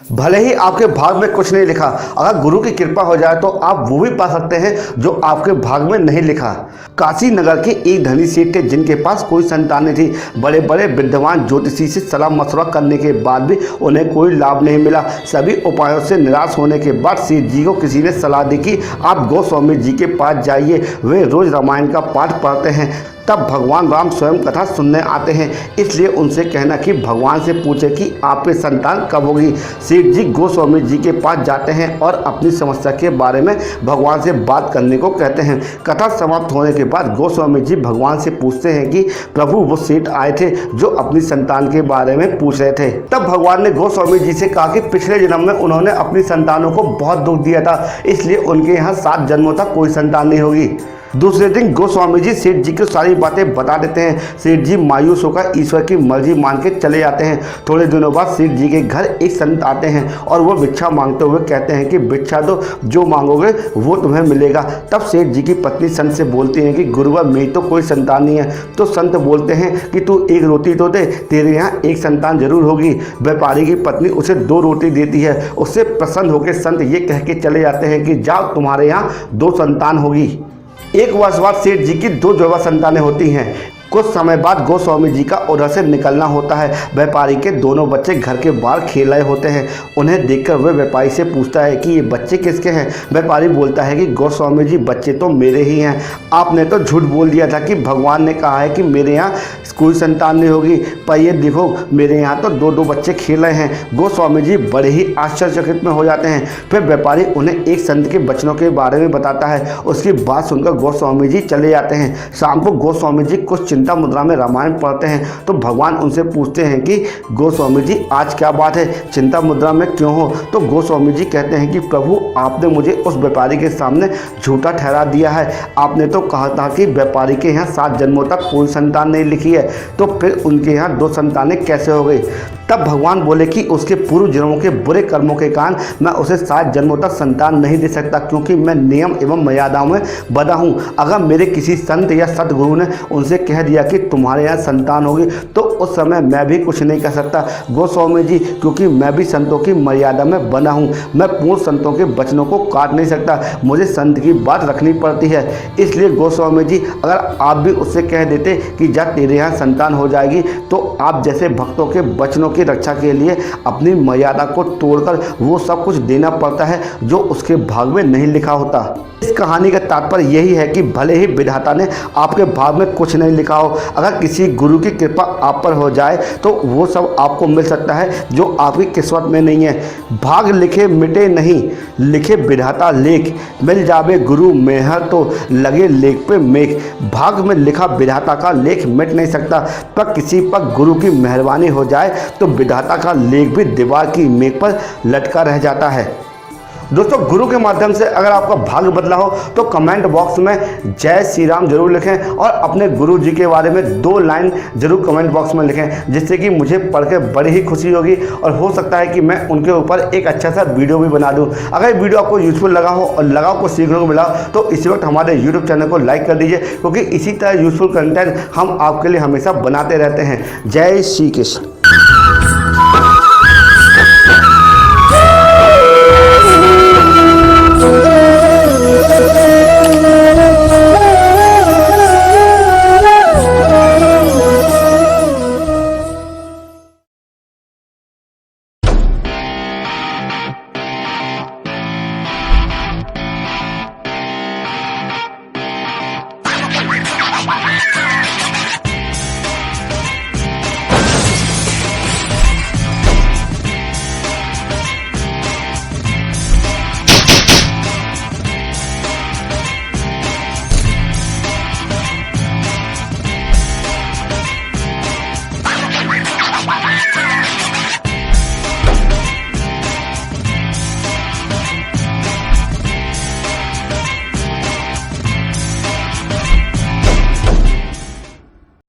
भले ही आपके भाग में कुछ नहीं लिखा, अगर गुरु की कृपा हो जाए तो आप वो भी पा सकते हैं जो आपके भाग में नहीं लिखा। काशी नगर के एक धनी सेठ थे जिनके पास कोई संतान नहीं थी। बड़े बड़े विद्वान ज्योतिषी से सलाह मशवरा करने के बाद भी उन्हें कोई लाभ नहीं मिला। सभी उपायों से निराश होने के बाद सेठ जी को किसी ने सलाह दी कि आप गोस्वामी जी के पास जाइए, वे रोज रामायण का पाठ पढ़ते हैं। तब भगवान राम स्वयं कथा सुनने आते हैं, इसलिए उनसे कहना कि भगवान से पूछे कि आपकी संतान कब होगी। सेठ जी गोस्वामी जी के पास जाते हैं और अपनी समस्या के बारे में भगवान से बात करने को कहते हैं। कथा समाप्त होने के बाद गोस्वामी जी भगवान से पूछते हैं कि प्रभु वो सेठ आए थे जो अपनी संतान के बारे में पूछ रहे थे। तब भगवान ने गोस्वामी जी से कहा कि पिछले जन्म में उन्होंने अपनी संतानों को बहुत दुख दिया था, इसलिए उनके यहाँ 7 जन्मों तक कोई संतान नहीं होगी। दूसरे दिन गोस्वामी जी सेठ जी को सारी बातें बता देते हैं। सेठ जी मायूस होकर ईश्वर की मर्जी मान के चले जाते हैं। थोड़े दिनों बाद सेठ जी के घर एक संत आते हैं और वो भिक्षा मांगते हुए कहते हैं कि भिक्षा दो, जो मांगोगे वो तुम्हें मिलेगा। तब सेठ जी की पत्नी संत से बोलती हैं कि गुरुवर मेरी तो कोई संतान नहीं है। तो संत बोलते हैं कि तू एक रोटी तो दे, तेरे यहाँ एक संतान जरूर होगी। व्यापारी की पत्नी उसे 2 रोटी देती है। उससे प्रसन्न होकर संत ये कह के चले जाते हैं कि जाओ तुम्हारे यहाँ 2 संतान होगी। एक वर्ष बाद सेठ जी की 2 जुड़वा संतानें होती हैं। कुछ समय बाद गोस्वामी जी का उधर से निकलना होता है। व्यापारी के दोनों बच्चे घर के बाहर खेल रहे होते हैं। उन्हें देखकर वह व्यापारी से पूछता है कि ये बच्चे किसके हैं। व्यापारी बोलता है कि गोस्वामी जी बच्चे तो मेरे ही हैं, आपने तो झूठ बोल दिया था कि भगवान ने कहा है कि मेरे यहाँ कोई संतान नहीं होगी, पर ये देखो मेरे यहाँ तो 2 बच्चे खेल रहे हैं। गोस्वामी जी बड़े ही आश्चर्यचकित में हो जाते हैं। फिर व्यापारी उन्हें एक संत के बचनों के बारे में बताता है। उसकी बात सुनकर गोस्वामी जी चले जाते हैं। शाम को गोस्वामी जी कुछ चिंता मुद्रा में रामायण पढ़ते हैं तो भगवान उनसे पूछते हैं कि गोस्वामी जी आज क्या बात है, चिंता मुद्रा में क्यों हो। तो गोस्वामी जी कहते हैं कि प्रभु आपने मुझे उस व्यापारी के सामने झूठा ठहरा दिया है। आपने तो कहा था कि व्यापारी के यहाँ 7 जन्मों तक कोई संतान नहीं लिखी है, तो फिर उनके यहाँ 2 संतानें कैसे हो गई। तब भगवान बोले कि उसके पूर्व जन्मों के बुरे कर्मों के कारण मैं उसे 7 जन्मों तक संतान नहीं दे सकता, क्योंकि मैं नियम एवं मर्यादाओं में बंधा हूँ। अगर मेरे किसी संत या सतगुरु ने उनसे कह दिया कि तुम्हारे यहाँ संतान होगी तो उस समय मैं भी कुछ नहीं कर सकता गोस्वामी जी, क्योंकि मैं भी संतों की मर्यादा में बना हूँ। मैं पूर्ण संतों के वचनों को काट नहीं सकता, मुझे संत की बात रखनी पड़ती है। इसलिए गोस्वामी जी अगर आप भी उससे कह देते कि जा तेरे यहाँ संतान हो जाएगी, तो आप जैसे भक्तों के वचनों की रक्षा के लिए अपनी मर्यादा को तोड़कर वो सब कुछ देना पड़ता है जो उसके भाग में नहीं लिखा होता। इस कहानी का तात्पर्य यही है कि भले ही विधाता ने आपके भाग में कुछ नहीं लिखा हो, अगर किसी गुरु की कृपा आप पर हो जाए तो वो सब आपको मिल सकता है जो आपकी किस्मत में नहीं है। भाग लिखे मिटे नहीं, लिखे विधाता लेख, मिल जावे गुरु मेहर तो लगे लेख पे मेघ। भाग में लिखा विधाता का लेख मिट नहीं सकता, पर किसी पर गुरु की मेहरबानी हो जाए तो विधाता का लेख भी दीवार की मेघ पर लटका रह जाता है। दोस्तों गुरु के माध्यम से अगर आपका भाग्य बदला हो तो कमेंट बॉक्स में जय श्री राम जरूर लिखें और अपने गुरु जी के बारे में 2 लाइन जरूर कमेंट बॉक्स में लिखें, जिससे कि मुझे पढ़ के बड़ी ही खुशी होगी और हो सकता है कि मैं उनके ऊपर एक अच्छा सा वीडियो भी बना दूं। अगर वीडियो आपको यूजफुल लगा हो और लगा को सीखने को मिला तो इसी वक्त हमारे यूट्यूब चैनल को लाइक कर दीजिए, क्योंकि इसी तरह यूजफुल कंटेंट हम आपके लिए हमेशा बनाते रहते हैं। जय श्री कृष्ण।